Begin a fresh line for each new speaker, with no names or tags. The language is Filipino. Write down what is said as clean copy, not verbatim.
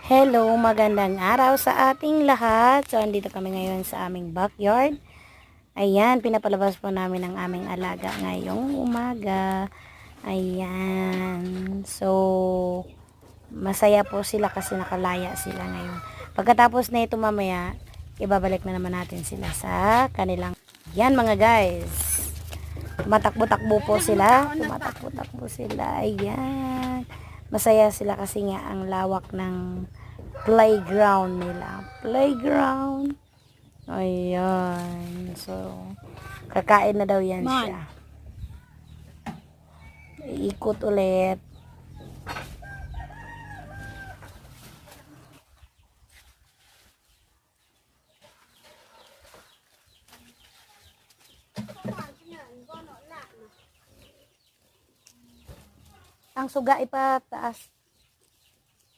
Hello, magandang araw sa ating lahat. So, andito kami ngayon sa aming backyard. Ayan, pinapalabas po namin ang aming alaga ngayong umaga. Ayan. So, masaya po sila kasi nakalaya sila ngayon. Pagkatapos na ito mamaya, ibabalik na naman natin sila sa kanilang... Yan mga guys. Matakbo-takbo po sila. Tumatakbo-takbo sila. Ayan. Masaya sila kasi nga ang lawak ng playground nila. Playground. Ayan. So, kakain na daw yan siya. Iikot ulit. Ang suga ipataas.